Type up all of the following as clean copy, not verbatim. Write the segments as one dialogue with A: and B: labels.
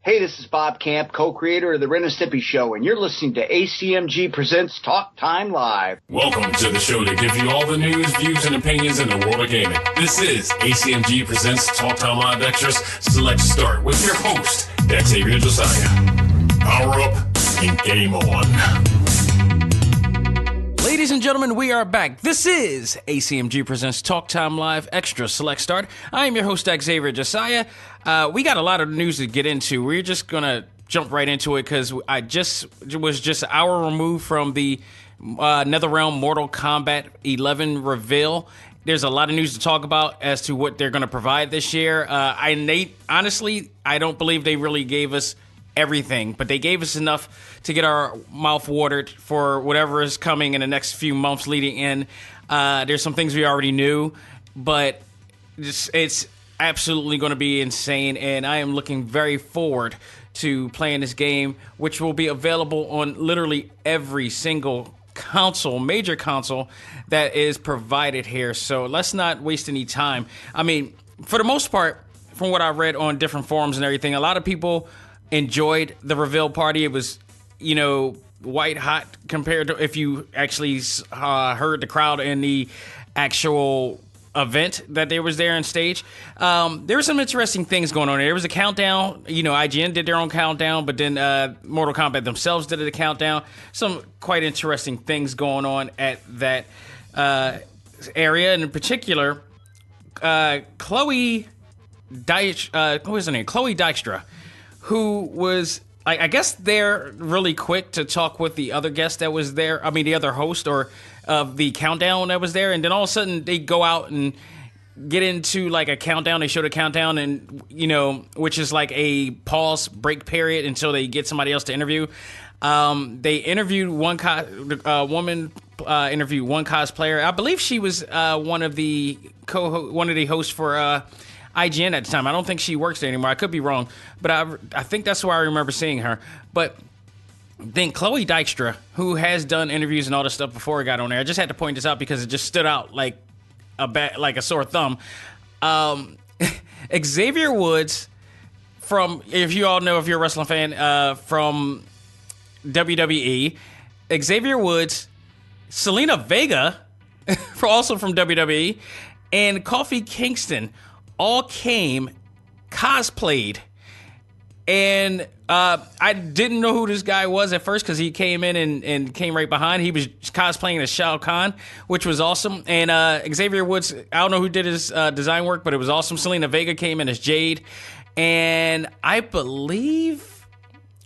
A: Hey, this is Bob Camp, co-creator of the Ren and Stimpy Show, and you're listening to A.C.M.G. Presents Talk Time Live.
B: Welcome to the show to give you all the news, views, and opinions in the world of gaming. This is A.C.M.G. Presents Talk Time Live Extras Select Start with your host, Xavier Josiah. Power up and game on.
C: Ladies and gentlemen, we are back. This is A.C.M.G. Presents Talk Time Live Extra Select Start. I am your host, Xavier Josiah. We got a lot of news to get into. We're just going to jump right into it because I was just an hour removed from the NETHERREALM Mortal Kombat 11 reveal. There's a lot of news to talk about as to what they're going to provide this year. Honestly, I don't believe they really gave us everything, but they gave us enough to get our mouth watered for whatever is coming in the next few months leading in. There's some things we already knew, but it's absolutely going to be insane, and I am looking very forward to playing this game, which will be available on literally every single console, major console that is provided here. So let's not waste any time. I mean, for the most part, from what I read on different forums and everything, a lot of people enjoyed the reveal party. It was, white hot compared to if you actually heard the crowd in the actual event that there was there on stage. There were some interesting things going on. There was a countdown. IGN did their own countdown, but then Mortal Kombat themselves did a countdown. Some quite interesting things going on at that area. And in particular, Chloe Dykstra, who was, I guess, there really quick to talk with the other guest that was there. I mean, the other host of the countdown that was there. And then all of a sudden they go out and get into like a countdown. They showed a countdown and, which is like a pause break period until they get somebody else to interview. They interviewed one woman, interviewed one cosplayer. I believe she was one of the hosts for IGN at the time. I don't think she works there anymore. I could be wrong, but I think that's where I remember seeing her. But then Chloe Dykstra, who has done interviews and all this stuff before I got on there, I just had to point this out because it just stood out like a sore thumb. Xavier Woods, from, if you all know, if you're a wrestling fan, from WWE, Xavier Woods, Selena Vega, also from WWE, and Kofi Kingston all came cosplayed. And I didn't know who this guy was at first because he came in and came right behind. He was cosplaying as Shao Kahn, which was awesome. And Xavier Woods, I don't know who did his design work, but it was awesome. Selena Vega came in as Jade. And I believe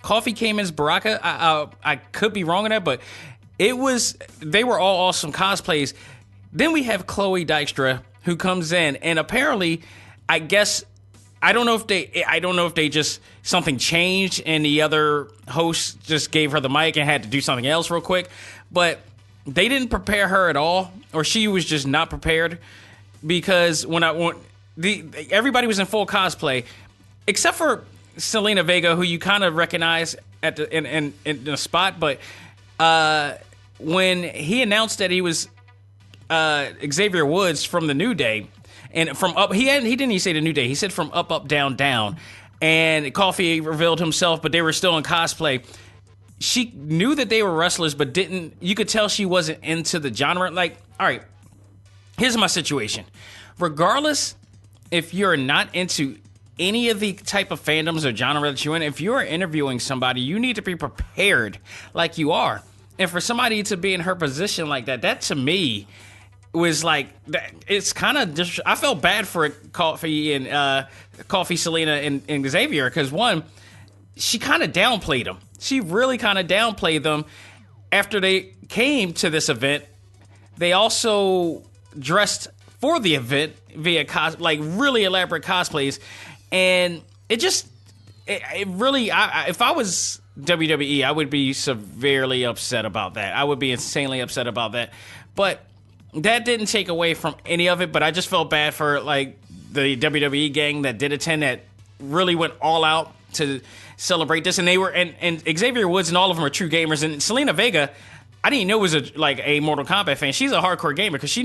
C: Kofi came as Baraka. I could be wrong on that, but they were all awesome cosplays. Then we have Chloe Dykstra, who comes in, and apparently, I guess, I don't know if they just, something changed and the other host just gave her the mic and had to do something else real quick, but they didn't prepare her at all, or she was just not prepared, because everybody was in full cosplay, except for Selena Vega, who you kind of recognize at in the spot, but when he announced that he was Xavier Woods from the New Day, and from up, he didn't even say the New Day. He said from up, up, down, down. And Kofi revealed himself, but they were still in cosplay. She knew that they were wrestlers, but you could tell she wasn't into the genre. Like, all right, here's my situation. Regardless if you're not into any of the type of fandoms or genre that you're in, if you're interviewing somebody, you need to be prepared like you are. And for somebody to be in her position like that to me was like, it's kind of just, I felt bad for Kofi, Selena, and Xavier, because one, she kind of downplayed them. She really kind of downplayed them. After they came to this event, they also dressed for the event via really elaborate cosplays, and it really, if I was WWE, I would be severely upset about that. I would be insanely upset about that. But that didn't take away from any of it, but I just felt bad for like the WWE gang that did attend, that really went all out to celebrate this. And they were, and Xavier Woods and all of them are true gamers. And Selena Vega, I didn't know was a Mortal Kombat fan. She's a hardcore gamer because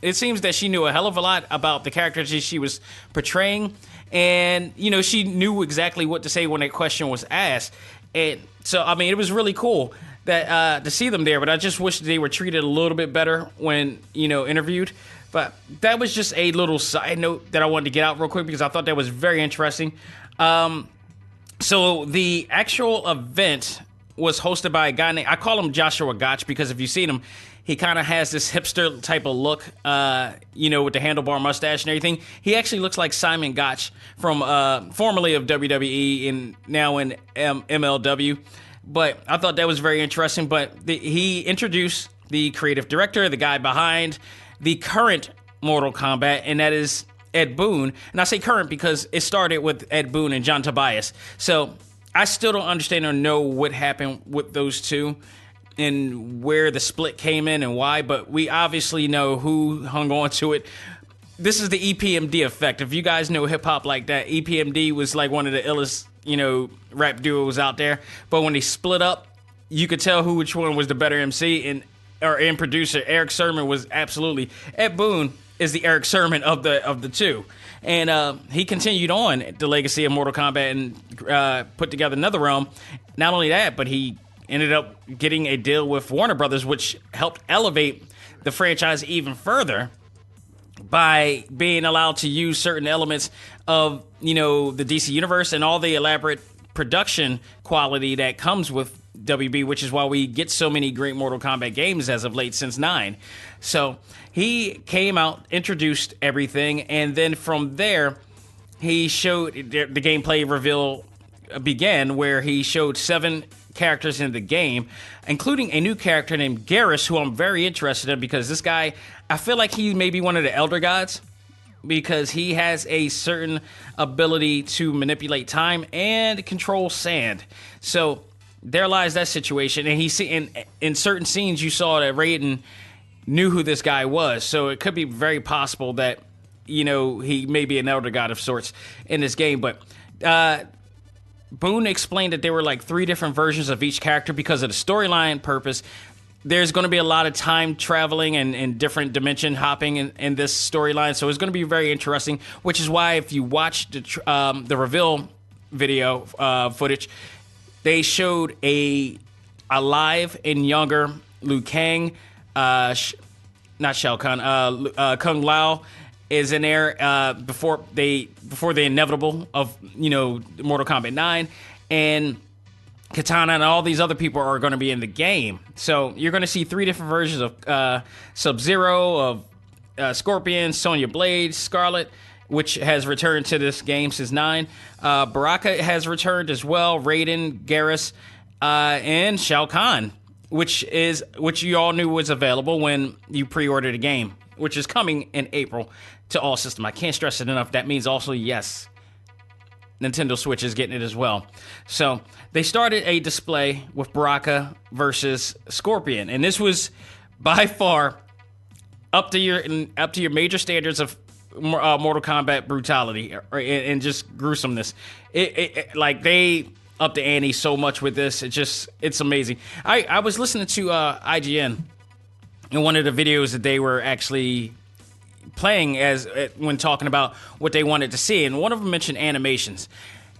C: it seems that she knew a hell of a lot about the characters that she was portraying, and she knew exactly what to say when a question was asked. And so I mean, it was really cool that to see them there. But I just wish they were treated a little bit better when interviewed. But that was just a little side note that I wanted to get out real quick because I thought that was very interesting. So the actual event was hosted by a guy named, I call him Joshua Gotch because if you've seen him, he kind of has this hipster type of look, with the handlebar mustache and everything. He actually looks like Simon Gotch from formerly of WWE and now in MLW. But I thought that was very interesting. But he introduced the creative director, the guy behind the current Mortal Kombat, and that is Ed Boon. And I say current because it started with Ed Boon and John Tobias. So I still don't understand or know what happened with those two and where the split came in and why, but we obviously know who hung on to it. This is the EPMD effect. If you guys know hip-hop like that, EPMD was like one of the illest, rap duos out there. But when they split up, you could tell which one was the better MC and producer. Eric Sermon was absolutely... Ed Boon is the Eric Sermon of the two. And he continued on the legacy of Mortal Kombat and put together NetherRealm. Not only that, but he ended up getting a deal with Warner Brothers, which helped elevate the franchise even further by being allowed to use certain elements of, the DC Universe and all the elaborate production quality that comes with WB, which is why we get so many great Mortal Kombat games as of late since 9. So he came out, introduced everything, and then from there, he showed the gameplay reveal began where he showed 7 characters in the game, including a new character named Garrus, who I'm very interested in because this guy, I feel like he may be one of the Elder Gods because he has a certain ability to manipulate time and control sand. So there lies that situation. And in certain scenes, you saw that Raiden knew who this guy was. So it could be very possible that, he may be an Elder God of sorts in this game. But Boone explained that there were like 3 different versions of each character because of the storyline purpose. There's going to be a lot of time traveling and different dimension hopping in this storyline. So it's going to be very interesting, which is why if you watch the reveal video footage, they showed a alive and younger Liu Kang, not Shao Kahn, Kung Lao is in there before the inevitable of Mortal Kombat 9, and Katana and all these other people are going to be in the game. So you're going to see 3 different versions of Sub-Zero, of Scorpion, Sonya Blade, Scarlet, which has returned to this game since 9. Baraka has returned as well, Raiden, Garrus, and Shao Kahn, which you all knew was available when you pre-ordered the game, which is coming in April to all systems. I can't stress it enough. That means also, yes, Nintendo Switch is getting it as well. So they started a display with Baraka versus Scorpion, and this was by far up to your major standards of Mortal Kombat brutality and just gruesomeness. Like they up the ante so much with this. It's amazing. I was listening to IGN in one of the videos that they were actually playing when talking about what they wanted to see, and one of them mentioned animations,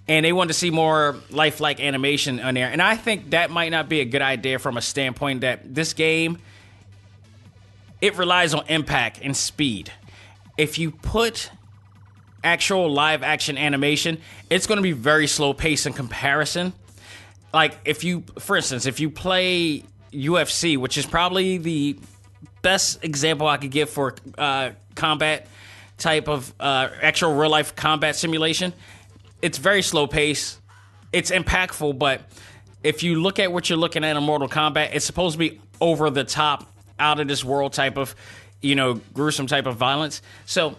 C: and they wanted to see more lifelike animation on there. And I think that might not be a good idea from a standpoint that this game, it relies on impact and speed. If you put actual live action animation, it's going to be very slow paced in comparison. Like for instance, if you play UFC, which is probably the best example I could give for combat type of actual real life combat simulation, it's very slow paced. It's impactful, but if you look at what you're looking at in Mortal Kombat, it's supposed to be over the top, out of this world type of, gruesome type of violence. So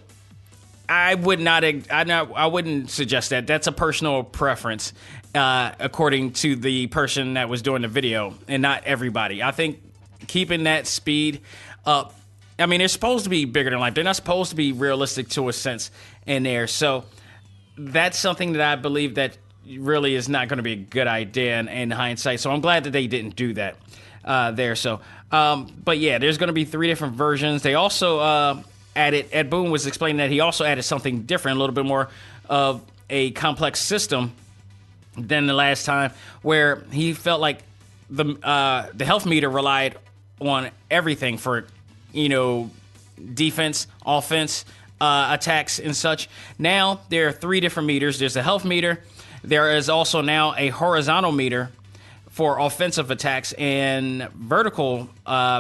C: I wouldn't suggest that. That's a personal preference, according to the person that was doing the video, and not everybody. I think keeping that speed up. I mean, they're supposed to be bigger than life. They're not supposed to be realistic to a sense in there. So that's something that I believe that really is not going to be a good idea in hindsight. So I'm glad that they didn't do that. there. So, but yeah, there's going to be 3 different versions. They also added, Ed Boon was explaining that he also added something different, a little bit more of a complex system than the last time, where he felt like the health meter relied on everything for, defense, offense, attacks, and such. Now there are 3 different meters. There's a health meter. There is also now a horizontal meter for offensive attacks and vertical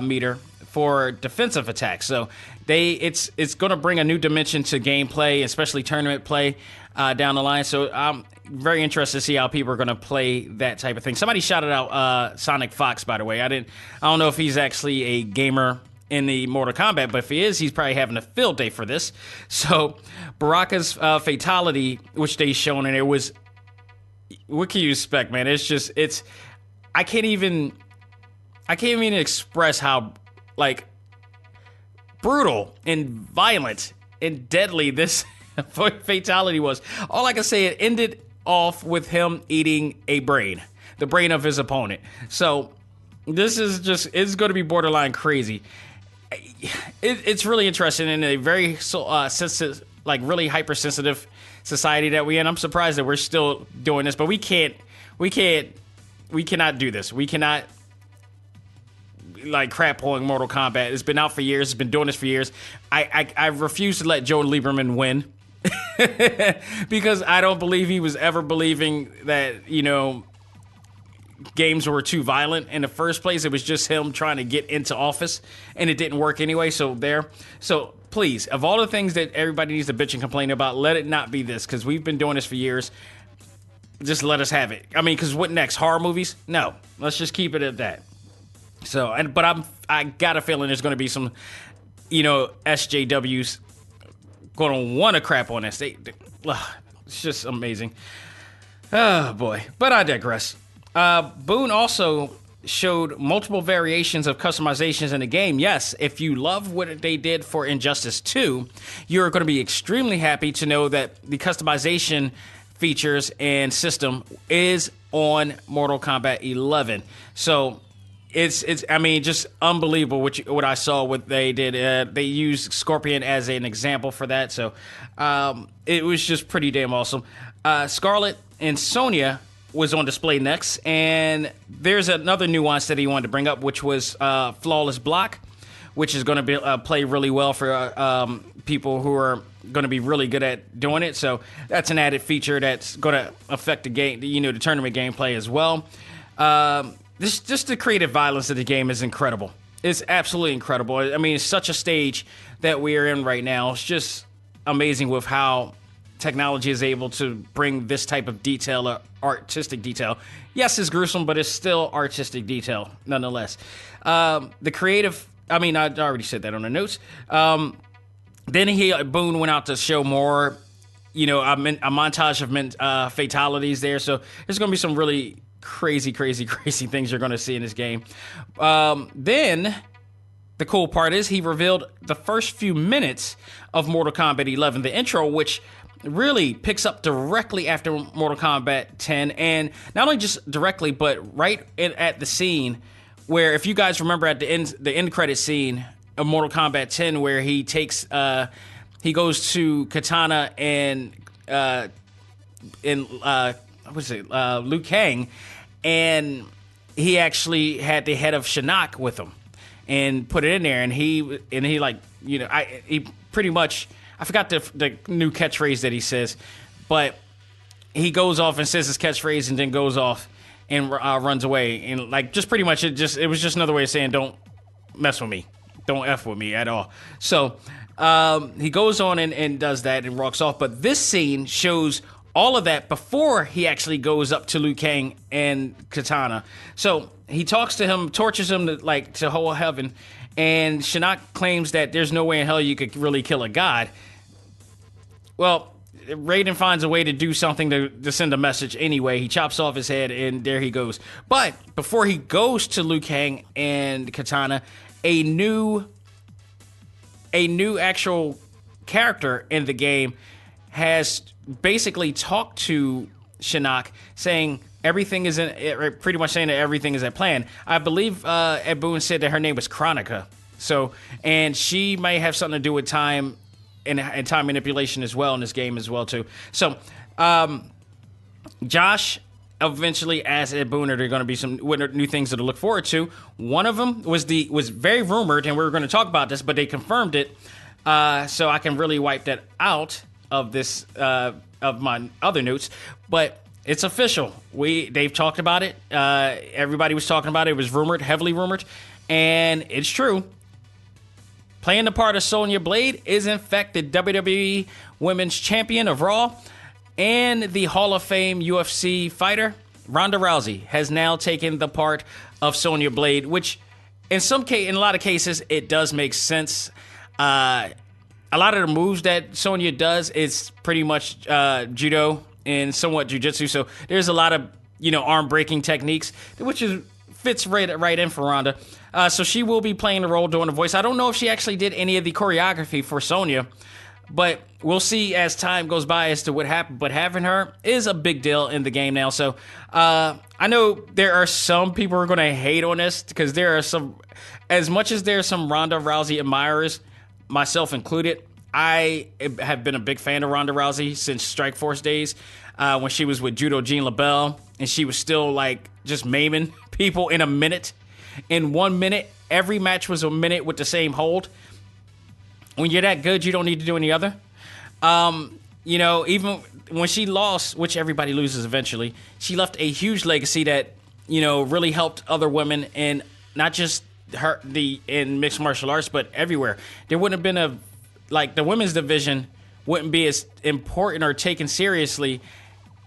C: meter for defensive attacks. So it's going to bring a new dimension to gameplay, especially tournament play down the line. So I'm very interested to see how people are going to play that type of thing. Somebody shouted out Sonic Fox, by the way. I don't know if he's actually a gamer in the Mortal Kombat, but if he is, he's probably having a field day for this. So Baraka's fatality, which they shown, and it was, what can you expect, man? I can't even express how brutal and violent and deadly this fatality was. All I can say, it ended off with him eating the brain of his opponent. So this is it's going to be borderline crazy. It's really interesting in a very sensitive, really hypersensitive society that we're in. I'm surprised that we're still doing this, but we cannot do this. We cannot crap pulling Mortal Kombat. It's been out for years. It's been doing this for years. I refuse to let Joe Lieberman win because I don't believe he was ever believing that, games were too violent in the first place. It was just him trying to get into office, and it didn't work anyway. So please, of all the things that everybody needs to bitch and complain about, let it not be this, because we've been doing this for years. Just let us have it. I mean, because what next? Horror movies? No. Let's just keep it at that. So, but I got a feeling there's going to be some, SJWs going to want to crap on this. It's just amazing. Oh, boy. But I digress. Boone also showed multiple variations of customizations in the game. Yes, if you love what they did for Injustice 2, you're going to be extremely happy to know that the customization features and system is on Mortal Kombat 11. So it's just unbelievable what I saw, what they did. They used Scorpion as an example for that. So it was just pretty damn awesome. Scarlet and Sonya was on display next, and there's another nuance that he wanted to bring up, which was Flawless Block, which is going to play really well for people who are going to be really good at doing it. So that's an added feature that's going to affect the game, the tournament gameplay as well. Just the creative violence of the game is incredible. It's absolutely incredible. I mean, it's such a stage that we are in right now. It's just amazing with how technology is able to bring this type of detail, artistic detail. Yes, it's gruesome, but it's still artistic detail nonetheless. The creative, I already said that on the notes. Then Boone went out to show more, a montage of fatalities there. So there's going to be some really crazy things you're going to see in this game. Then the cool part is he revealed the first few minutes of Mortal Kombat 11, the intro, which really picks up directly after Mortal Kombat 10, and not only just directly, but right at the scene where, if you guys remember at the end credit scene of Mortal Kombat 10, where he goes to Katana and Liu Kang, and he actually had the head of Shinnok with him and put it in there, and he pretty much, I forgot the new catchphrase that he says, but he goes off and says his catchphrase and then goes off and runs away. And just pretty much it was just another way of saying, don't mess with me. Don't F with me at all. So he goes on and does that and walks off. But this scene shows all of that before he actually goes up to Liu Kang and Katana. So he talks to him, tortures him to whole heaven. And Shinnok claims that there's no way in hell you could really kill a god. Well, Raiden finds a way to do something to send a message anyway. He chops off his head, and there he goes. But before he goes to Liu Kang and Katana, a new actual character in the game has basically talked to Shinnok, saying, everything is pretty much saying that everything is at plan. I believe Ed Boon said that her name was Chronica. So, and she may have something to do with time and time manipulation as well in this game as well too. So, Josh eventually asked Ed Boon, are there going to be some new things to look forward to? One of them was very rumored, and we were going to talk about this, but they confirmed it. So I can really wipe that out of this of my other notes. But it's official. They've talked about it. Everybody was talking about it. It was rumored, heavily rumored, and it's true. Playing the part of Sonya Blade is in fact the WWE Women's Champion of Raw. And the Hall of Fame UFC fighter, Ronda Rousey, has now taken the part of Sonya Blade, which in a lot of cases, it does make sense. A lot of the moves that Sonya does is pretty much judo and somewhat jiu-jitsu. So there's a lot of, arm breaking techniques, which fits right in for Ronda. So she will be playing the role doing the voice. I don't know if she actually did any of the choreography for Sonya, but we'll see as time goes by as to what happened. But having her is a big deal in the game now. So I know there are some people who are going to hate on this because there are some, as much as there are some Ronda Rousey admirers, myself included, I have been a big fan of Ronda Rousey since Strikeforce days when she was with Judo Jean LaBelle and she was still like just maiming people in a minute. In 1 minute, every match was a minute with the same hold. When you're that good, you don't need to do any other. Even when she lost, which everybody loses eventually, she left a huge legacy that, really helped other women in not just in mixed martial arts, but everywhere. There wouldn't have been the women's division wouldn't be as important or taken seriously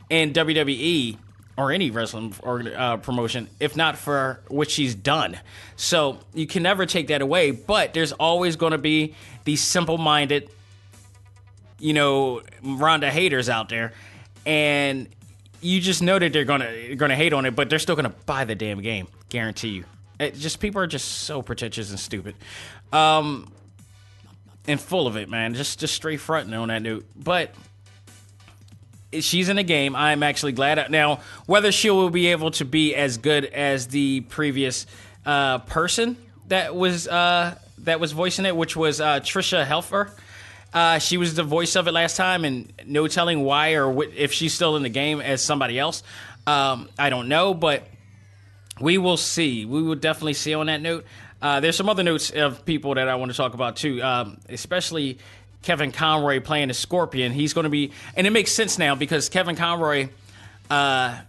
C: in WWE or any wrestling or promotion, if not for what she's done. So you can never take that away, but there's always going to be these simple-minded, Ronda haters out there, and you just know that they're gonna hate on it, but they're still gonna buy the damn game, guarantee you. People are just so pretentious and stupid, and full of it, man. Just straight fronting on that note, but. She's in the game. I'm actually glad. Now, whether she will be able to be as good as the previous person that was voicing it, which was Trisha Helfer. She was the voice of it last time, and no telling why or if she's still in the game as somebody else. I don't know, but we will see. We will definitely see on that note. There's some other notes of people that I want to talk about, too, especially Kevin Conroy playing the Scorpion. He's going to be, and it makes sense now because Kevin Conroy, there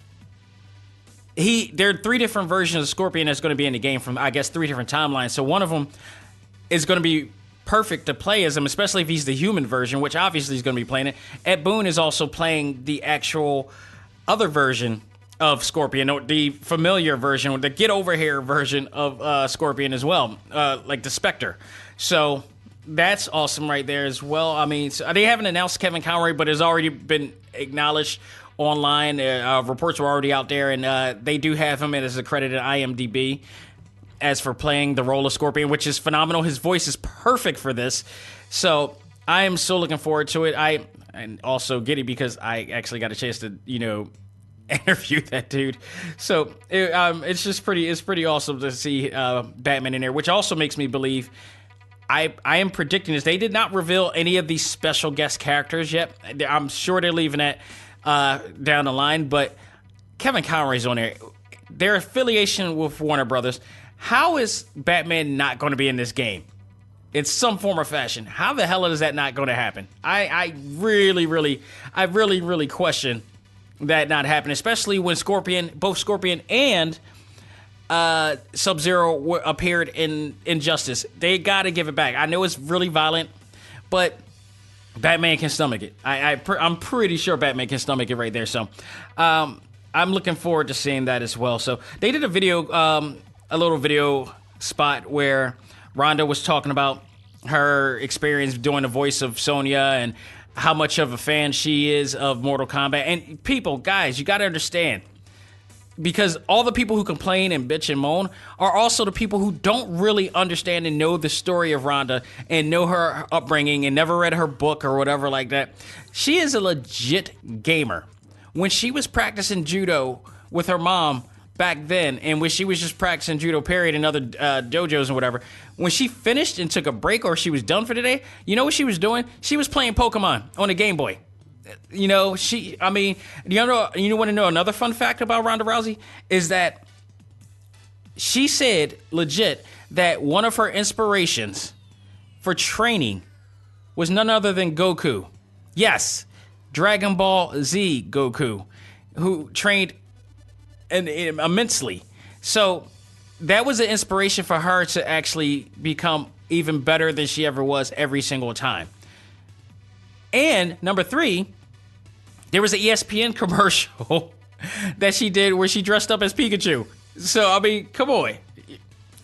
C: are 3 different versions of Scorpion that's going to be in the game from, I guess, 3 different timelines. So one of them is going to be perfect to play as him, especially if he's the human version, which obviously he's going to be playing it. Ed Boon is also playing the actual other version of Scorpion, or the familiar version, the get over here version of Scorpion as well, like the Spectre. So that's awesome right there as well. I mean, they haven't announced Kevin Conroy, but it's already been acknowledged online. Reports were already out there, and they do have him as accredited IMDb as for playing the role of Scorpion, which is phenomenal. His voice is perfect for this. So I am so looking forward to it. And also giddy because I actually got a chance to, interview that dude. So it's just pretty awesome to see Batman in there, which also makes me believe I am predicting this. They did not reveal any of these special guest characters yet. I'm sure they're leaving that down the line, but Kevin Conroy's on there. Their affiliation with Warner Brothers. How is Batman not going to be in this game? In some form or fashion. How the hell is that not going to happen? I really question that not happening, especially when both Scorpion and Sub-Zero appeared in Injustice. They got to give it back. I know it's really violent, but Batman can stomach it. I'm pretty sure Batman can stomach it right there. So I'm looking forward to seeing that as well. So they did a little video spot where Ronda was talking about her experience doing the voice of Sonya and how much of a fan she is of Mortal Kombat. And people, guys, you got to understand, because all the people who complain and bitch and moan are also the people who don't really understand and know the story of Ronda and know her upbringing and never read her book or whatever like that. She is a legit gamer. When she was practicing judo with her mom back then, and when she was just practicing judo period and other dojos and whatever, when she finished and took a break or she was done for the day, you know what she was doing? She was playing Pokemon on the Game Boy. You know, you want to know another fun fact about Ronda Rousey? Is that she said, legit, that one of her inspirations for training was none other than Goku. Yes, Dragon Ball Z Goku, who trained immensely. So that was an inspiration for her to actually become even better than she ever was every single time. And number 3, there was an ESPN commercial that she did where she dressed up as Pikachu. So, I mean, come on.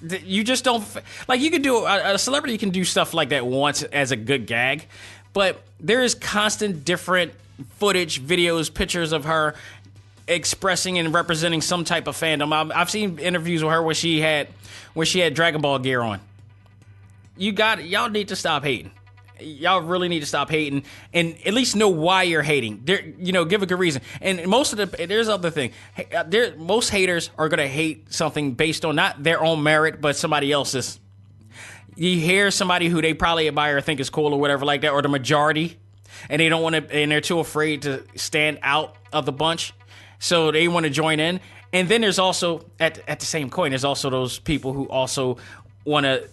C: You just don't... Like, you can do... A celebrity can do stuff like that once as a good gag, but there is constant different footage, videos, pictures of her expressing and representing some type of fandom. I've seen interviews with her where she had Dragon Ball gear on. Y'all need to stop hating. Y'all really need to stop hating and at least know why you're hating. Give a good reason. And there's other thing. Most haters are gonna hate something based on not their own merit, but somebody else's. You hear somebody who they probably admire or think is cool or whatever like that, or the majority, and they don't want to, and they're too afraid to stand out of the bunch, so they want to join in. And then there's also at the same coin, there's also those people who also want to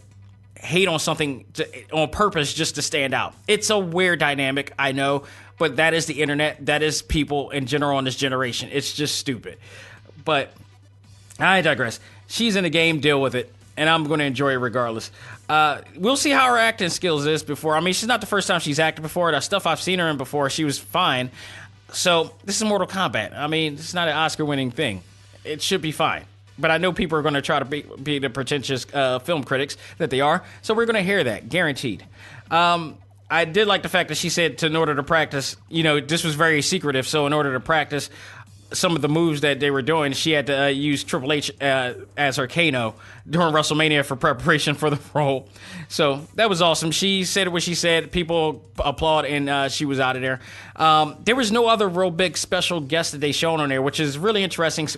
C: hate on something on purpose just to stand out. It's a weird dynamic, I know, but that is the internet. That is people in general in this generation. It's just stupid. But I digress. She's in the game, deal with it, and I'm going to enjoy it regardless. We'll see how her acting skills is before. I mean, she's not the first time she's acted before. The stuff I've seen her in before, she was fine. So this is Mortal Kombat. I mean, it's not an Oscar-winning thing. It should be fine. But I know people are going to try to be the pretentious film critics that they are. So we're going to hear that, guaranteed. I did like the fact that she said in order to practice, this was very secretive. So in order to practice some of the moves that they were doing, she had to use Triple H as her Kano during WrestleMania for preparation for the role. So that was awesome. She said what she said. People applaud, and she was out of there. There was no other real big special guest that they shown on there, which is really interesting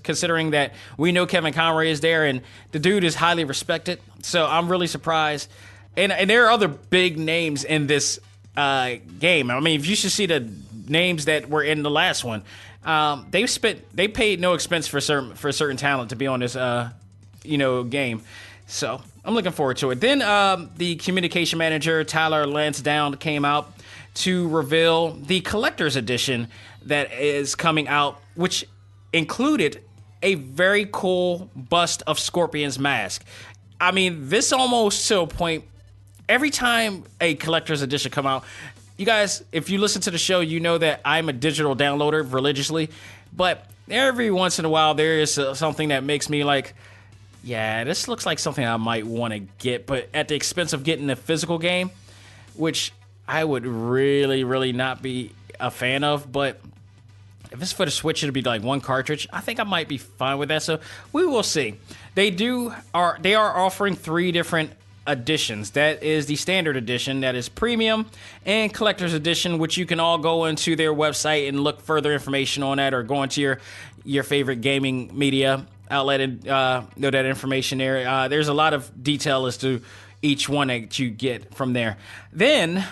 C: considering that we know Kevin Conroy is there, and the dude is highly respected. So I'm really surprised. And there are other big names in this game. I mean, if you should see the names that were in the last one. They paid no expense for certain talent to be on this game. So I'm looking forward to it. Then the communication manager Tyler Lansdowne came out to reveal the collector's edition that is coming out, which included a very cool bust of Scorpion's mask. I mean, this almost to a point. Every time a collector's edition come out, you guys, if you listen to the show, you know that I'm a digital downloader religiously, but every once in a while there is something that makes me like, yeah, this looks like something I might want to get, but at the expense of getting a physical game, which I would really, really not be a fan of. But if it's for the Switch, it'll be like one cartridge. I think I might be fine with that, so we will see. They are offering 3 different editions. That is the standard edition, that is premium, and collector's edition, which you can all go into their website and look further information on that, or go into your favorite gaming media outlet and know that information there. There's a lot of detail as to each one that you get from there. Then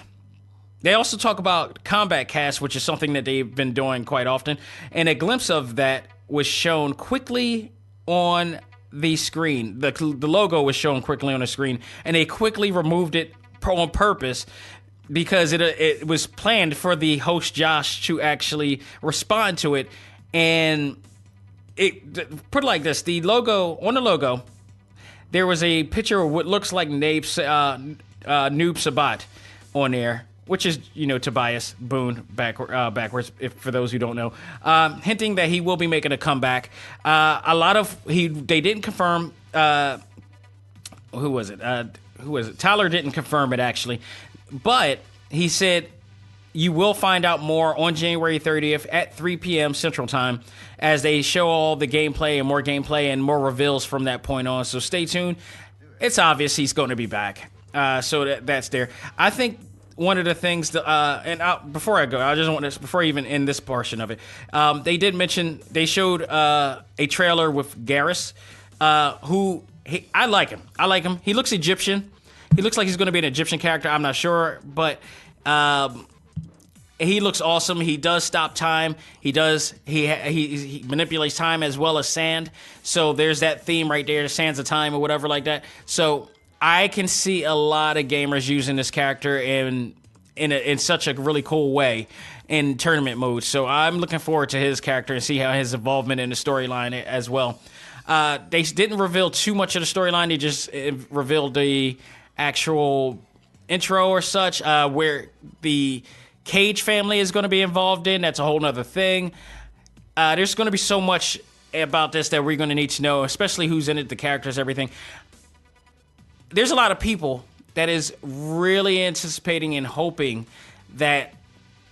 C: they also talk about Combat Cast, which is something that they've been doing quite often, and a glimpse of that was shown quickly on the screen. The logo was shown quickly on the screen, and they quickly removed it on purpose because it was planned for the host Josh to actually respond to it. And put it like this: on the logo, there was a picture of what looks like Noob Sabat on there, which is, Tobias Boone backwards, for those who don't know, hinting that he will be making a comeback. They didn't confirm. Who was it? Tyler didn't confirm it, actually, but he said you will find out more on January 30th at 3 p.m. Central Time as they show all the gameplay and more reveals from that point on. So stay tuned. It's obvious he's going to be back. So that's there. I think one of the things that, before I go, I just want to, before I even end this portion of it, they did mention, they showed a trailer with Garrus, I like him. I like him. He looks Egyptian. He looks like he's going to be an Egyptian character. I'm not sure, but he looks awesome. He does stop time. He manipulates time as well as sand. So there's that theme right there, the sands of time or whatever like that. So I can see a lot of gamers using this character in such a really cool way in tournament mode. So I'm looking forward to his character and see how his involvement in the storyline as well. They didn't reveal too much of the storyline. They just revealed the actual intro or such, where the Cage family is going to be involved in. That's a whole nother thing. There's going to be so much about this that we're going to need to know, especially who's in it, the characters, everything. There's a lot of people that is really anticipating and hoping that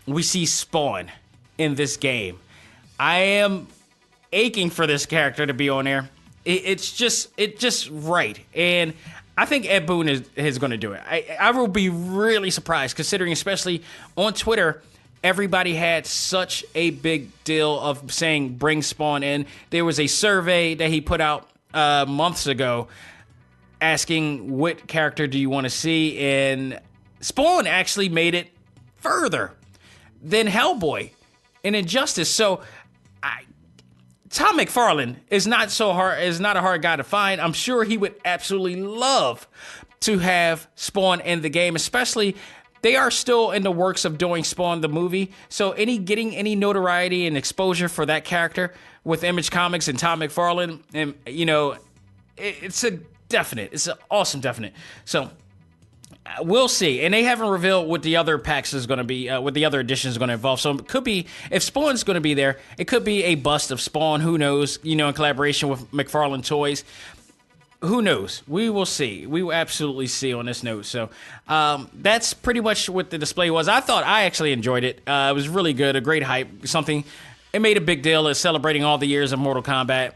C: we see Spawn in this game. I am aching for this character to be on there. It's just right. And I think Ed Boon is going to do it. I will be really surprised, considering, especially on Twitter, everybody had such a big deal of saying bring Spawn in. There was a survey that he put out months ago asking what character do you want to see, and Spawn actually made it further than Hellboy in Injustice. So Todd McFarlane is not a hard guy to find. I'm sure he would absolutely love to have Spawn in the game, especially they are still in the works of doing Spawn the movie. So getting any notoriety and exposure for that character with Image Comics and Todd McFarlane, and it's an awesome definite. So we'll see. And they haven't revealed what the other packs is going to be, what the other edition is going to involve. So it could be, if Spawn's going to be there, it could be a bust of Spawn. Who knows? In collaboration with McFarlane Toys. Who knows? We will see. We will absolutely see on this note. So that's pretty much what the display was. I actually enjoyed it. It was really good. A great hype. It made a big deal of celebrating all the years of Mortal Kombat.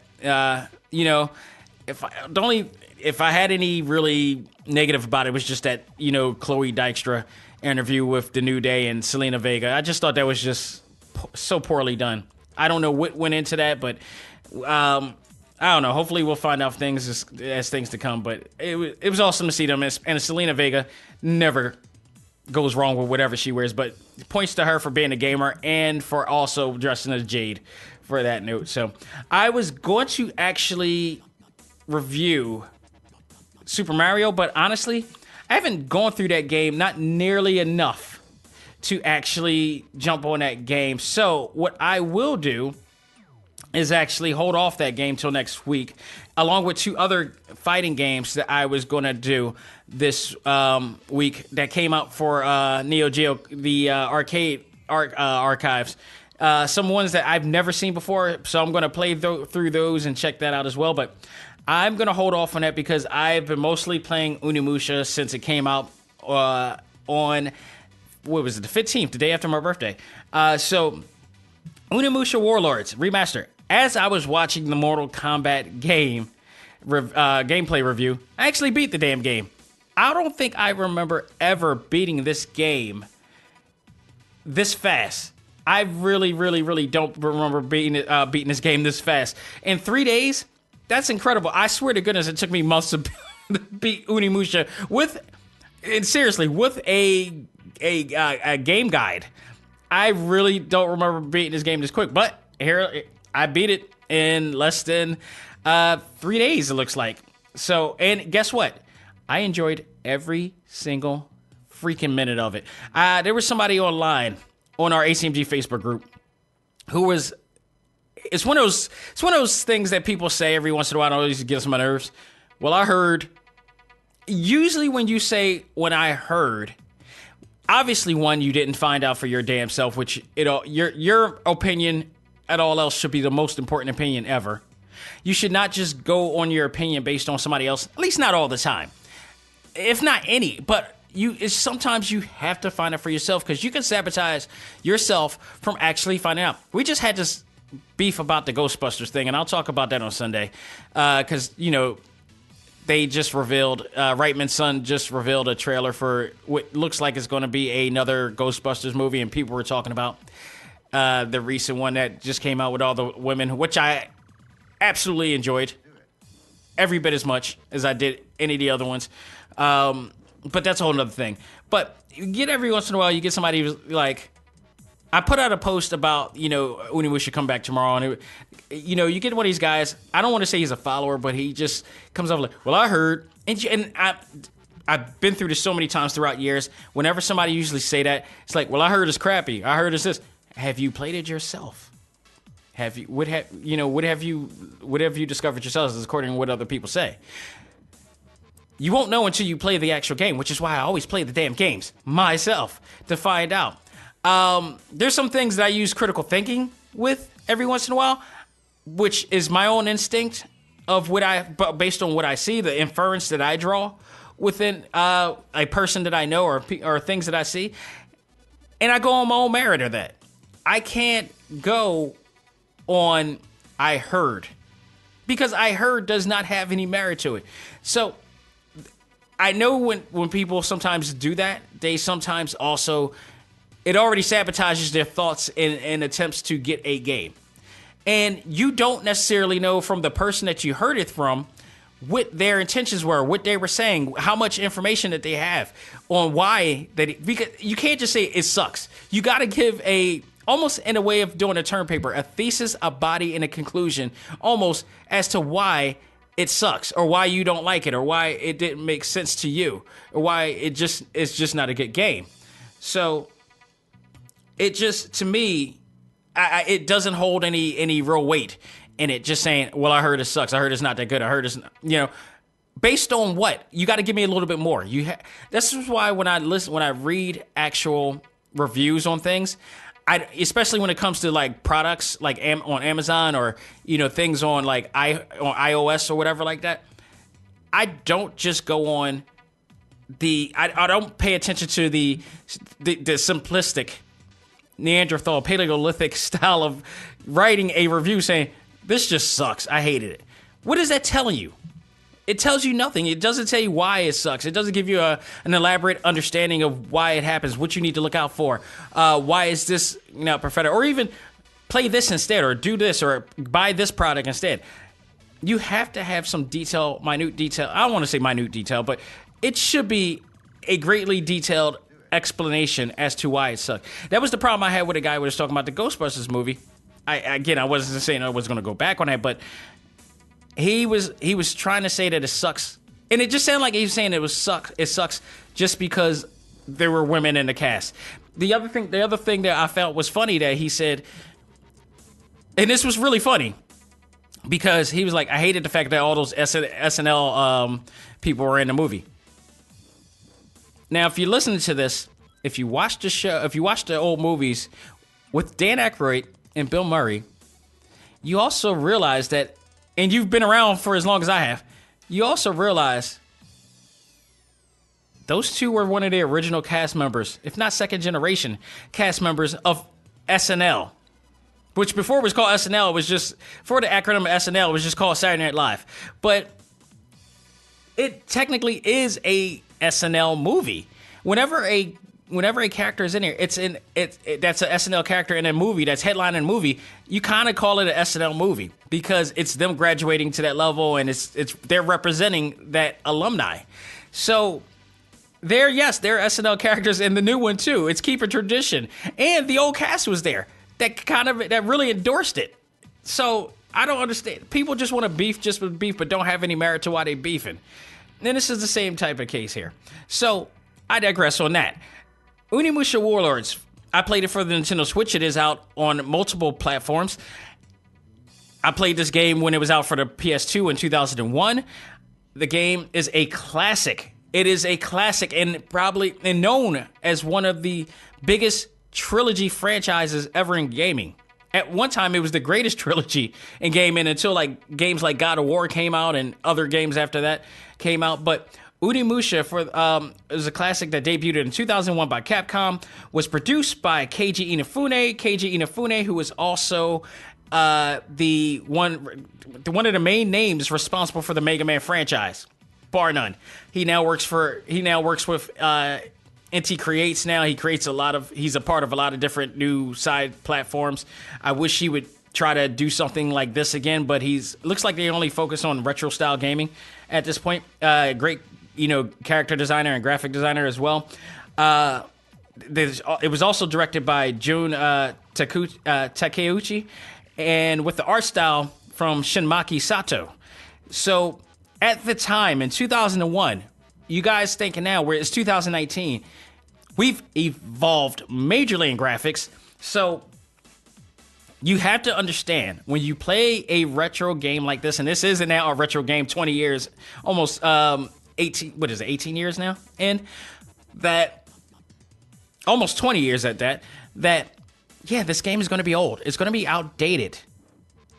C: If I had any really negative about it, was just that, Chloe Dykstra interview with The New Day and Selena Vega. I just thought that was just so poorly done. I don't know what went into that, but I don't know. Hopefully we'll find out things as things to come. But it was awesome to see them. And Selena Vega never goes wrong with whatever she wears, but points to her for being a gamer and for also dressing as Jade for that note. So I was going to actually review Super Mario, but honestly, I haven't gone through that game not nearly enough to actually jump on that game. So what I will do is actually hold off that game till next week, along with 2 other fighting games that I was going to do this week that came out for Neo Geo, the arcade archives. Some ones that I've never seen before, so I'm going to play through those and check that out as well. But I'm going to hold off on that because I've been mostly playing Unimusha since it came out on, what was it, the 15th, the day after my birthday. So Unimusha Warlords Remastered. As I was watching the Mortal Kombat game gameplay review, I actually beat the damn game. I don't think I remember ever beating this game this fast. I really, really, really don't remember beating this game this fast. In 3 days, that's incredible. I swear to goodness, it took me months to beat Unimusha with a game guide. I really don't remember beating this game this quick, but here I beat it in less than 3 days, it looks like. So, and guess what? I enjoyed every single freaking minute of it. There was somebody online on our A.C.M.G Facebook group who was... It's one of those things that people say every once in a while. It always gets on my nerves. Well, I heard. Usually, when you say "when I heard," obviously, one, you didn't find out for your damn self, which your opinion at all else should be the most important opinion ever. You should not just go on your opinion based on somebody else. At least not all the time. If not any, but sometimes you have to find out for yourself because you can sabotage yourself from actually finding out. We just had this beef about the Ghostbusters thing, and I'll talk about that on Sunday because they just revealed, Reitman's son just revealed a trailer for what looks like it's going to be another Ghostbusters movie, and people were talking about the recent one that just came out with all the women, which I absolutely enjoyed every bit as much as I did any of the other ones. But that's a whole other thing. But you get every once in a while, you get somebody who's like, I put out a post about, Unimusha come back tomorrow, and you get one of these guys. I don't want to say he's a follower, but he just comes up like, well, I heard, and I've been through this so many times throughout years. Whenever somebody usually say that, it's like, well, I heard it's crappy. I heard it's this. Have you played it yourself? What have you discovered yourselves, according to what other people say? You won't know until you play the actual game, which is why I always play the damn games myself to find out. There's some things that I use critical thinking with every once in a while, which is my own instinct of based on what I see, the inference that I draw within a person that I know or things that I see, and I go on my own merit of that. I can't go on I heard, because I heard does not have any merit to it. So I know when people sometimes do that, they sometimes also, it already sabotages their thoughts in attempts to get a game. And you don't necessarily know from the person that you heard it from what their intentions were, what they were saying, how much information that they have on why because you can't just say it sucks. You got to give almost in a way of doing a term paper, a thesis, a body, and a conclusion, almost as to why it sucks, or why you don't like it, or why it didn't make sense to you, or why it's just not a good game. So it just, to me, it doesn't hold any real weight in it. Just saying, well, I heard it sucks. I heard it's not that good. I heard it's, based on what? You got to give me a little bit more. This is why when I read actual reviews on things, especially when it comes to like products like on Amazon or things on like on iOS or whatever like that, I don't just go on I don't pay attention to the simplistic Neanderthal Paleolithic style of writing a review saying this just sucks, I hated it. What is that telling you? It tells you nothing. It doesn't tell you why it sucks. It doesn't give you an elaborate understanding of why it happens, what you need to look out for. Why is this prophetic? Or even play this instead, or do this, or buy this product instead. You have to have some minute detail. I don't want to say minute detail, but it should be a greatly detailed explanation as to why it sucked. That was the problem I had with a guy who was talking about the Ghostbusters movie. I wasn't saying I was going to go back on that, but he was trying to say that it sucks, and it just sounded like he was saying it sucks just because there were women in the cast. The other thing that I felt was funny that he said, and this was really funny, because he was like, I hated the fact that all those SNL people were in the movie. Now, if you listen to this, if you watch the show, if you watch the old movies with Dan Aykroyd and Bill Murray, you also realize that, and you've been around for as long as I have, you also realize those two were one of the original cast members, if not second generation cast members of SNL, which before it was called SNL, it was just, for the acronym of SNL, it was just called Saturday Night Live. But it technically is a SNL movie. Whenever a character is in here, that's an SNL character in a movie that's headlining a movie, you kind of call it an SNL movie because it's them graduating to that level, and they're representing that alumni. So they're SNL characters in the new one too. It's keeping tradition, and the old cast was there that really endorsed it. So I don't understand. People just want to beef just with beef, but don't have any merit to why they beefing. And this is the same type of case here. So I digress on that. ONIMUSHA Warlords. I played it for the Nintendo Switch. It is out on multiple platforms. I played this game when it was out for the PS2 in 2001. The game is a classic. It is a classic and known as one of the biggest trilogy franchises ever in gaming. At one time, it was the greatest trilogy in gaming until games like God of War came out and other games after that came out. But ONIMUSHA is a classic that debuted in 2001 by Capcom, was produced by Keiji Inafune, who was also one of the main names responsible for the Mega Man franchise. bar none. He now works with NT Creates now. He's a part of a lot of different new side platforms. I wish he would try to do something like this again, but looks like they only focus on retro style gaming at this point. Great, character designer and graphic designer as well. It was also directed by Jun Takeuchi, and with the art style from Shinmaki Sato. So at the time in 2001, you guys thinking now where it's 2019, we've evolved majorly in graphics. So you have to understand when you play a retro game like this, and this is now a retro game 20 years, almost 18 years now? And that, almost 20 years at that, this game is going to be old. It's going to be outdated.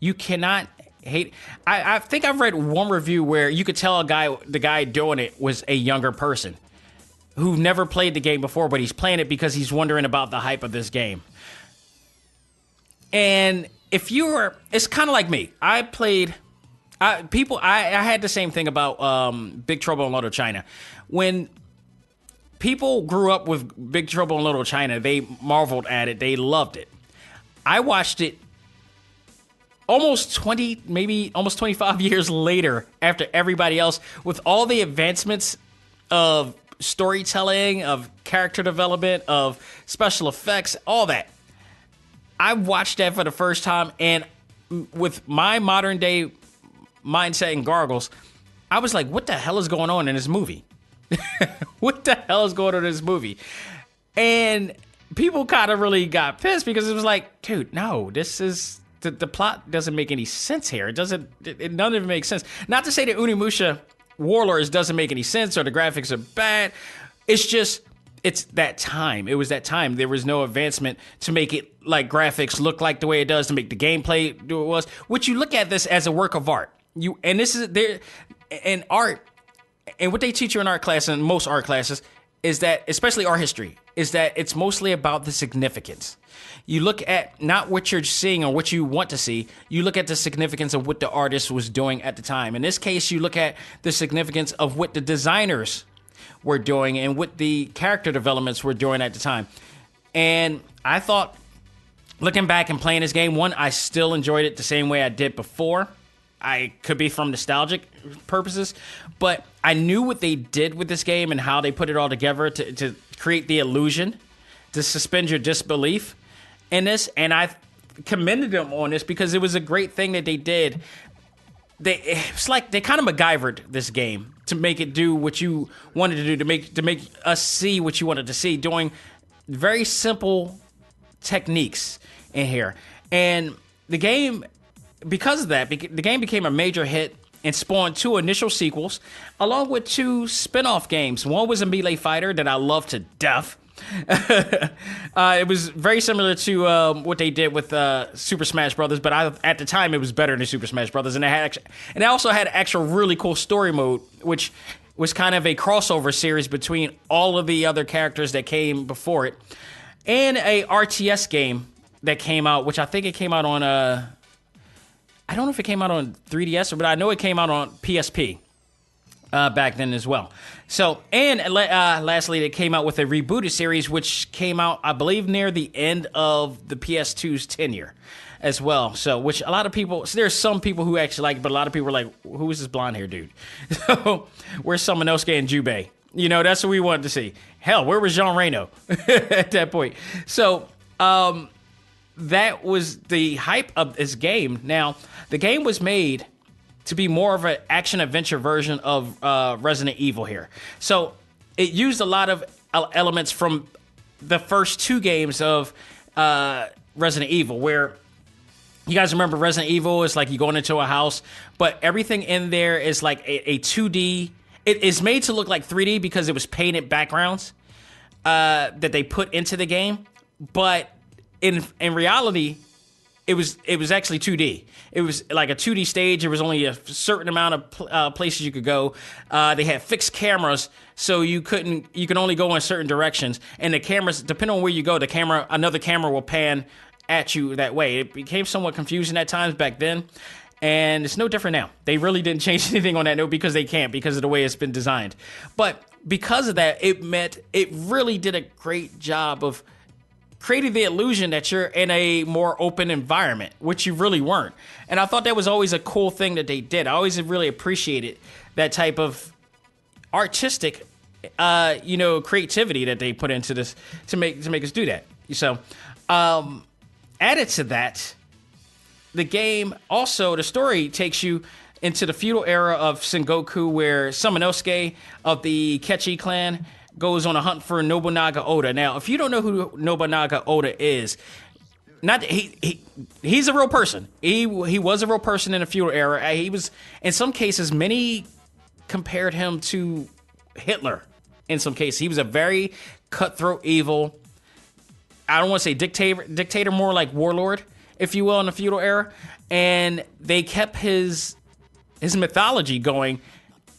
C: You cannot hate. I think I've read one review where you could tell the guy doing it was a younger person who never played the game before, but he's playing it because he's wondering about the hype of this game. And it's kind of like me. I had the same thing about Big Trouble in Little China. When people grew up with Big Trouble in Little China, they marveled at it. They loved it. I watched it almost 25 years later after everybody else, with all the advancements of storytelling, of character development, of special effects, all that. I watched that for the first time, and with my modern day mindset and gargles, I was like, what the hell is going on in this movie? What the hell is going on in this movie? And people kind of really got pissed because it was like, dude, no, this is... The plot doesn't make any sense here. None of it makes sense. Not to say that ONIMUSHA Warlords doesn't make any sense or the graphics are bad. It's that time. It was that time. There was no advancement to make it like graphics look like the way it does, to make the gameplay do it was. Which you look at this as a work of art. And art, and what they teach you in art class and most art classes is that, especially art history, is that it's mostly about the significance. You look at not what you're seeing or what you want to see. You look at the significance of what the artist was doing at the time. In this case, you look at the significance of what the designers were doing and what the character developments were doing at the time. And I thought, looking back and playing this game, one, I still enjoyed it the same way I did before. I could be from nostalgic purposes, but I knew what they did with this game and how they put it all together to create the illusion, to suspend your disbelief in this, and I commended them on this because it was a great thing that they did. It's like they kind of MacGyvered this game to make it do what you wanted to do, to make us see what you wanted to see, doing very simple techniques in here. And the game, because of that, the game became a major hit and spawned 2 initial sequels, along with 2 spin-off games. One was a Melee Fighter that I loved to death. It was very similar to what they did with Super Smash Brothers, but at the time it was better than Super Smash Brothers, and it also had an actual really cool story mode, which was kind of a crossover series between all of the other characters that came before it, and a RTS game that came out, which I think it came out on I don't know if it came out on 3DS, but I know it came out on PSP. Back then as well. So, and lastly, they came out with a rebooted series, which came out, I believe, near the end of the PS2's tenure as well. So, which a lot of people, so there's some people who actually like it, but a lot of people are like, who is this blonde hair dude? So, where's Samanosuke and Jubei? That's what we wanted to see. Hell, where was Jean Reno at that point? So, that was the hype of this game. Now, the game was made to be more of an action-adventure version of Resident Evil here. So it used a lot of elements from the first 2 games of Resident Evil, where you guys remember Resident Evil is like you going into a house, but everything in there is like a 2D. It is made to look like 3D because it was painted backgrounds that they put into the game, but in reality, it was actually 2D. It was like a 2D stage. There was only a certain amount of places you could go. They had fixed cameras, so you can only go in certain directions. And the cameras, depending on where you go, another camera will pan at you that way. It became somewhat confusing at times back then. And it's no different now. They really didn't change anything on that note because they can't, because of the way it's been designed. But because of that, it really did a great job of creating the illusion that you're in a more open environment, which you really weren't. And I thought that was always a cool thing that they did. I always really appreciated that type of artistic, creativity that they put into this to make us do that. So, added to that, the game also, the story takes you into the feudal era of Sengoku, where Samanosuke of the Kechi clan goes on a hunt for Nobunaga Oda. Now, if you don't know who Nobunaga Oda is, he's a real person. He was a real person in the feudal era. He was, in some cases, many compared him to Hitler. In some cases, he was a very cutthroat, evil, I don't want to say dictator, more like warlord, if you will, in the feudal era. And they kept his mythology going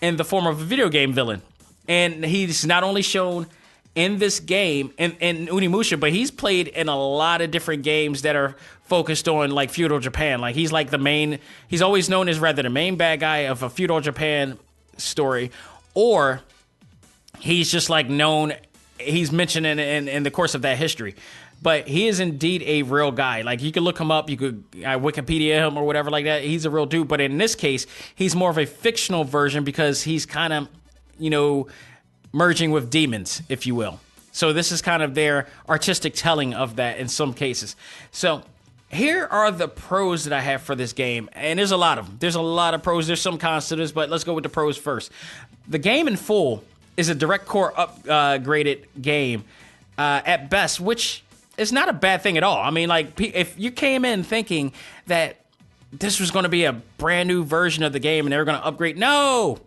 C: in the form of a video game villain. And he's not only shown in this game, in Unimusha, but he's played in a lot of different games that are focused on, like, feudal Japan. Like, he's like he's always known as rather the main bad guy of a feudal Japan story, or he's just like known, he's mentioned in the course of that history. But he is indeed a real guy. Like, you could look him up, you could Wikipedia him or whatever like that. He's a real dude. But in this case, he's more of a fictional version because he's kind of, merging with demons, if you will. So this is kind of their artistic telling of that in some cases. So here are the pros that I have for this game. And there's a lot of them. There's a lot of pros. There's some cons to this, but let's go with the pros first. The game in full is a direct core upgraded game at best, which is not a bad thing at all. I mean, like, if you came in thinking that this was going to be a brand new version of the game and they were going to upgrade, no,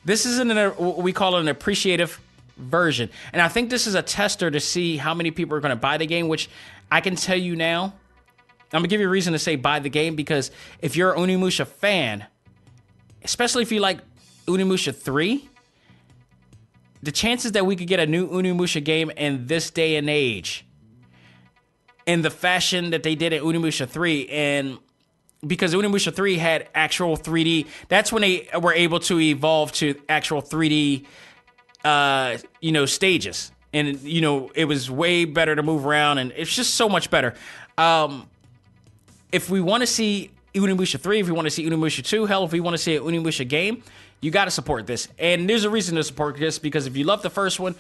C: this isn't what we call an appreciative version. And I think this is a tester to see how many people are going to buy the game, which I can tell you now, I'm going to give you a reason to say buy the game, because if you're an Unimusha fan, especially if you like Unimusha 3, the chances that we could get a new Unimusha game in this day and age, in the fashion that they did at Unimusha 3, and because Unimusha 3 had actual 3D, that's when they were able to evolve to actual 3D, stages. And, it was way better to move around, and it's just so much better. If we want to see Unimusha 3, if we want to see Unimusha 2, hell, if we want to see an Unimusha game, you got to support this. And there's a reason to support this, because if you love the first one,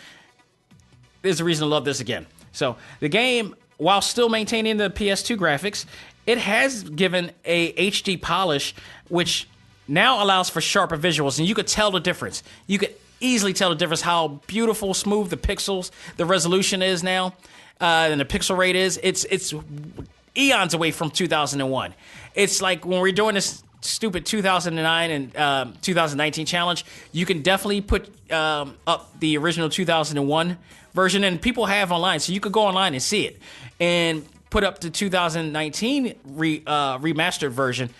C: there's a reason to love this again. So the game, while still maintaining the PS2 graphics, it has given a HD polish, which now allows for sharper visuals, and you could tell the difference. You could easily tell the difference how beautiful, smooth the pixels, the resolution is now, and the pixel rate is. It's eons away from 2001. It's like when we're doing this stupid 2009 and 2019 challenge, you can definitely put up the original 2001 version, and people have online, so you could go online and see it, and put up the 2019 remastered version.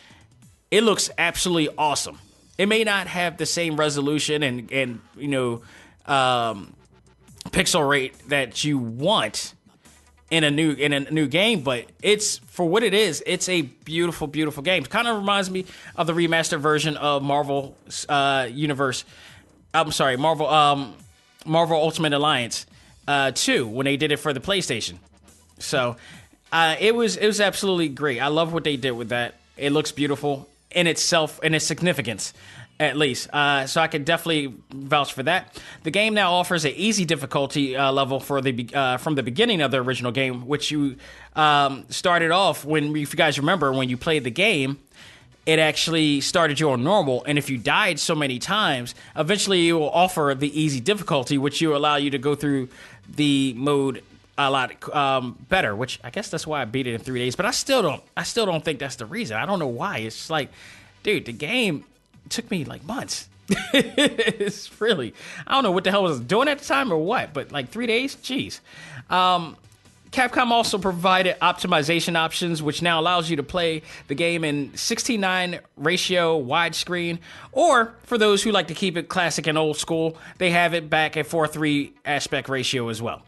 C: It looks absolutely awesome. It may not have the same resolution and pixel rate that you want in a new game, but it's, for what it is, it's a beautiful, beautiful game. It kind of reminds me of the remastered version of Marvel Ultimate Alliance 2 when they did it for the PlayStation. So it was absolutely great. I love what they did with that. It looks beautiful in itself, in its significance, at least. So I can definitely vouch for that. The game now offers an easy difficulty level for from the beginning of the original game, which you started off when, if you guys remember, when you played the game, it actually started you on normal, and if you died so many times, eventually it will offer the easy difficulty, which will allow you to go through the mode a lot better, which I guess that's why I beat it in 3 days. But I still don't think that's the reason. I don't know why. It's like, dude, the game took me like months. It's really, I don't know what the hell I was doing at the time or what, but like 3 days, jeez. Capcom also provided optimization options, which now allows you to play the game in 16:9 ratio widescreen, or for those who like to keep it classic and old school, they have it back at 4:3 aspect ratio as well.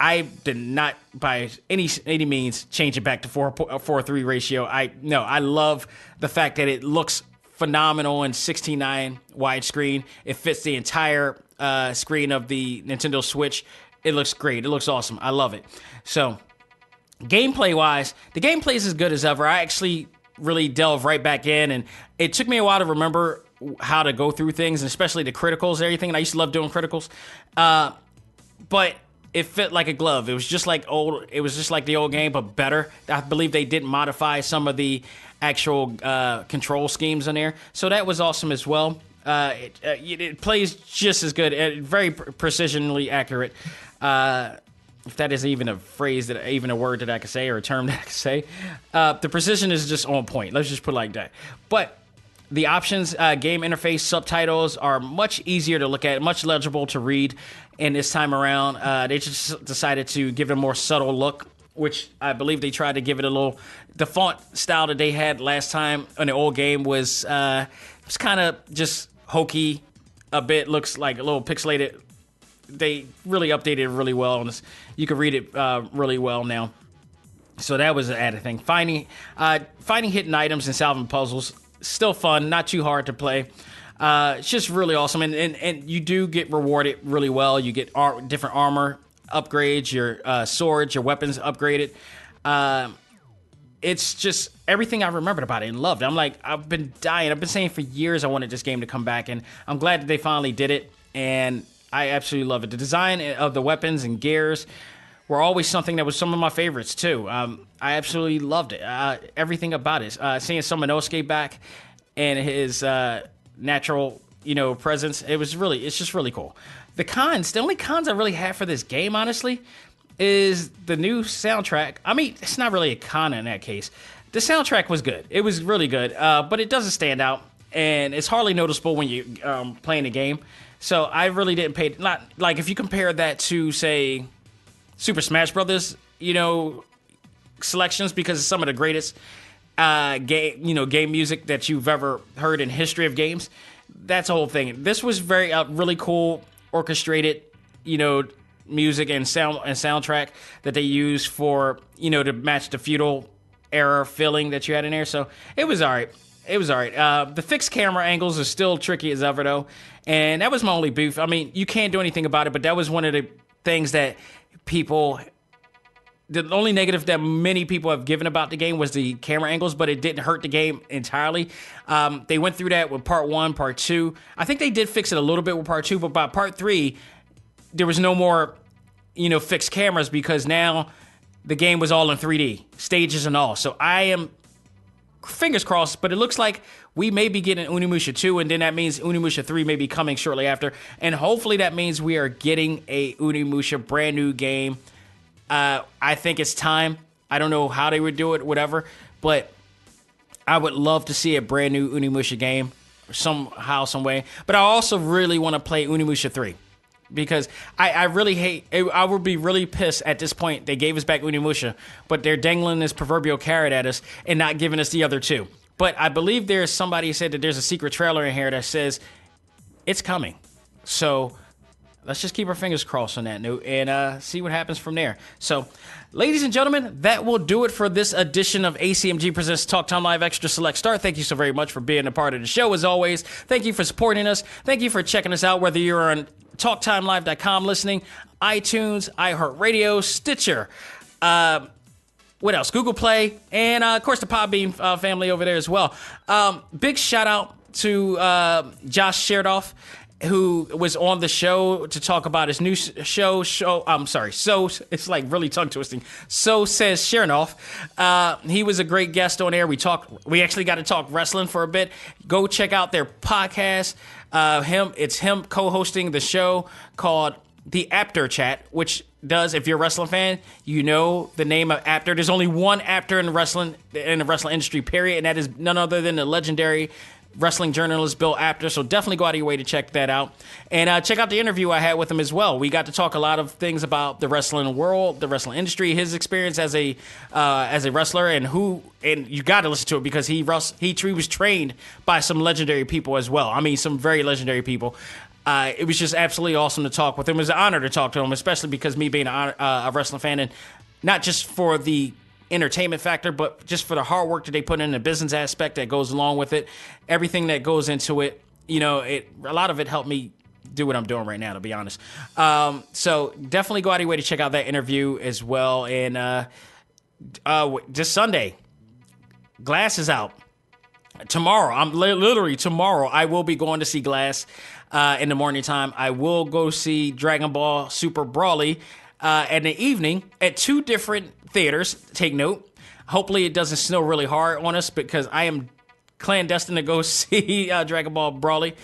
C: I did not by any means change it back to 4:3 ratio. I love the fact that it looks phenomenal in 16:9 widescreen. It fits the entire screen of the Nintendo Switch. It looks great. It looks awesome. I love it. So, gameplay-wise, the gameplay is as good as ever. I actually really delve right back in, and it took me a while to remember how to go through things, and especially the criticals and everything. And I used to love doing criticals, but it fit like a glove. It was just like the old game, but better. I believe they didn't modify some of the actual control schemes in there, so that was awesome as well. It plays just as good, very precisionally accurate. If that is even a phrase, even a word that I could say, or a term that I could say, the precision is just on point. Let's just put it like that. But the options, game interface, subtitles are much easier to look at, much legible to read. And this time around, they just decided to give it a more subtle look, which I believe they tried to give it a little. The font style that they had last time in the old game was kind of just hokey a bit. Looks like a little pixelated. They really updated it really well, and you can read it really well now. So that was an added thing. Finding hidden items and solving puzzles, still fun, not too hard to play. It's just really awesome, and you do get rewarded really well. You get different armor upgrades, your swords, your weapons upgraded. It's just everything I remembered about it and loved it. I've been dying. I've been saying for years I wanted this game to come back, and I'm glad that they finally did it, and I absolutely love it. The design of the weapons and gears were always something that was some of my favorites, too. I absolutely loved it. Everything about it. Seeing Somanosuke back and his natural, presence, it's just really cool. The only cons I really have for this game, honestly, is the new soundtrack. I mean, it's not really a con in that case. The soundtrack was good. It was really good, but it doesn't stand out, and it's hardly noticeable when you playing the game. So I really didn't pay. Not like if you compare that to, say, Super Smash Brothers, selections, because it's some of the greatest game music that you've ever heard in history of games. That's the whole thing. This was very really cool, orchestrated, music and soundtrack that they used for to match the feudal era feeling that you had in there. So it was all right. The fixed camera angles are still tricky as ever, though. And that was my only beef. I mean, you can't do anything about it, but that was one of the things that the only negative that many people have given about the game was the camera angles, but it didn't hurt the game entirely. They went through that with part 1, part 2. I think they did fix it a little bit with part 2, but by part 3, there was no more, fixed cameras, because now the game was all in 3D, stages and all. So I am fingers crossed, but it looks like we may be getting ONIMUSHA 2, and then that means ONIMUSHA 3 may be coming shortly after. And hopefully that means we are getting a ONIMUSHA brand new game. I think it's time. I don't know how they would do it, whatever, but I would love to see a brand new ONIMUSHA game somehow, some way. But I also really want to play ONIMUSHA 3. Because I really hate, I would be really pissed at this point. They gave us back ONIMUSHA, but they're dangling this proverbial carrot at us and not giving us the other two. But I believe there's somebody who said that there's a secret trailer in here that says it's coming. So let's just keep our fingers crossed on that note and see what happens from there. So, ladies and gentlemen, that will do it for this edition of A.C.M.G. Presents Talk Time Live Extra Select Start. Thank you so very much for being a part of the show, as always. Thank you for supporting us. Thank you for checking us out, whether you're on TalkTimeLive.com listening, iTunes, iHeartRadio, Stitcher, what else? Google Play, and of course the Podbean family over there as well. Big shout out to Josh Sherdoff, who was on the show to talk about his new show. So it's like really tongue twisting. So says Chernoff. He was a great guest on air. We actually got to talk wrestling for a bit. Go check out their podcast. It's him co-hosting the show called The After Chat, which does, if you're a wrestling fan, you know the name of Apter. There's only one Apter in the wrestling industry, period, and that is none other than the legendary wrestling journalist Bill Apter. So definitely go out of your way to check that out, and check out the interview I had with him as well. We got to talk a lot of things about the wrestling world, the wrestling industry, his experience as a wrestler, and you got to listen to it because he was trained by some legendary people as well. I mean, some very legendary people. It was just absolutely awesome to talk with him. It was an honor to talk to him, especially because me being a wrestling fan, and not just for the entertainment factor, but just for the hard work that they put in, the business aspect that goes along with it, everything that goes into it. A lot of it helped me do what I'm doing right now, to be honest. So definitely go out of your way to check out that interview as well. And just Sunday, Glass is out. Tomorrow, literally tomorrow, I will be going to see Glass in the morning time. I will go see Dragon Ball Super Brawly in the evening at 2 different theaters. Take note. Hopefully it doesn't snow really hard on us, because I am clandestine to go see Dragon Ball Brawly,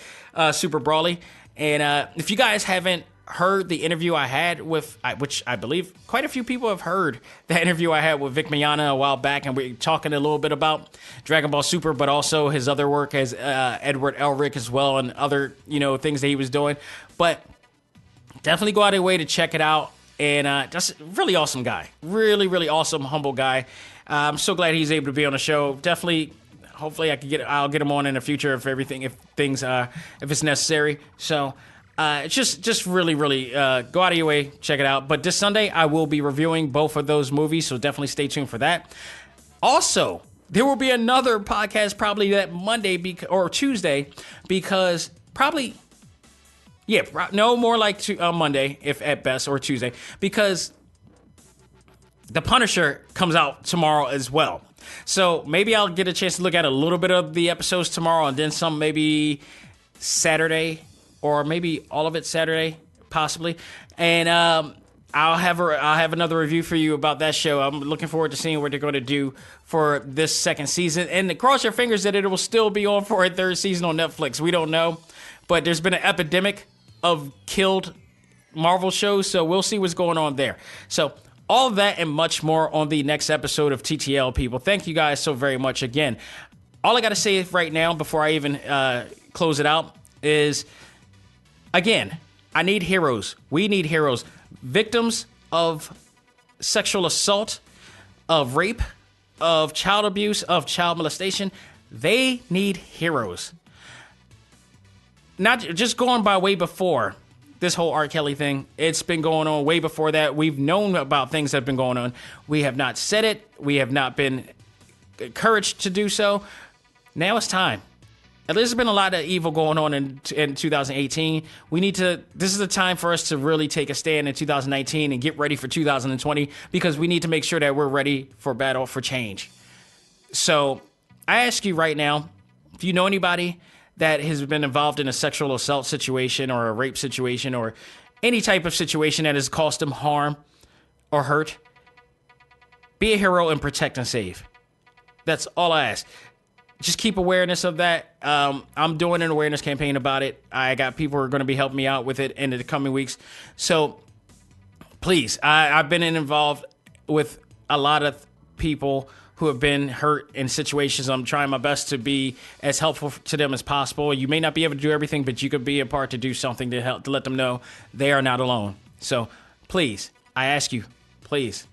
C: Super Brawly. And if you guys haven't heard the interview I had with, which I believe quite a few people have heard, the interview I had with Vic Mignogna a while back, and we're talking a little bit about Dragon Ball Super, but also his other work as Edward Elric as well, and other things that he was doing. But definitely go out of your way to check it out. And just really awesome guy, really, really awesome, humble guy. I'm so glad he's able to be on the show. Definitely, hopefully I'll get him on in the future if it's necessary. So just really, really go out of your way, check it out. But this Sunday I will be reviewing both of those movies, so definitely stay tuned for that. Also, there will be another podcast probably that Monday or Tuesday, because probably. Yeah, no, more like Monday, if at best, or Tuesday, because The Punisher comes out tomorrow as well. So maybe I'll get a chance to look at a little bit of the episodes tomorrow, and then some maybe Saturday, or maybe all of it Saturday, possibly. And I'll have another review for you about that show. I'm looking forward to seeing what they're going to do for this second season. And cross your fingers that it will still be on for a 3rd season on Netflix. We don't know, but there's been an epidemic of killed Marvel shows, so we'll see what's going on there. So all of that and much more on the next episode of TTL, people. Thank you guys so very much again. All I got to say right now before I even close it out is, again, I need heroes. We need heroes. Victims of sexual assault, of rape, of child abuse, of child molestation, they need heroes. Not just going by way before this whole R. Kelly thing. It's been going on way before that. We've known about things that have been going on. We have not said it. We have not been encouraged to do so. Now it's time. There's been a lot of evil going on in 2018. This is the time for us to really take a stand in 2019 and get ready for 2020, because we need to make sure that we're ready for battle for change. So I ask you right now, if you know anybody that has been involved in a sexual assault situation or a rape situation or any type of situation that has caused them harm or hurt, be a hero and protect and save. That's all I ask. Just keep awareness of that. I'm doing an awareness campaign about it. I got people who are going to be helping me out with it in the coming weeks. So please, I've been involved with a lot of people who have been hurt in situations. I'm trying my best to be as helpful to them as possible. You may not be able to do everything, but you could be a part to do something to help, to let them know they are not alone. So please, I ask you, please,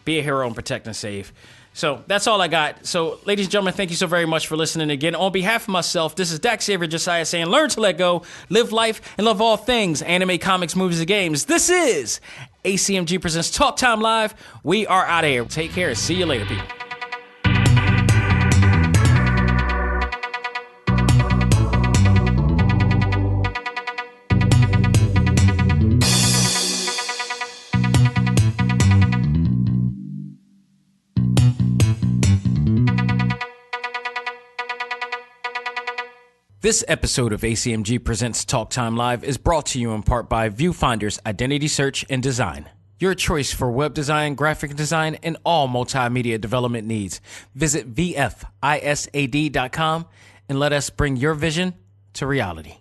C: be a hero and protect and save. So that's all I got. So ladies and gentlemen, thank you so very much for listening again. On behalf of myself, this is Dak Xavier Josiah saying, learn to let go, live life, and love all things anime, comics, movies, and games. This is A.C.M.G. Presents Talk Time Live. We are out of here. Take care. See you later, people. This episode of A.C.M.G. Presents Talk Time Live is brought to you in part by Viewfinder's Identity Search and Design. Your choice for web design, graphic design, and all multimedia development needs. Visit VFISAD.com and let us bring your vision to reality.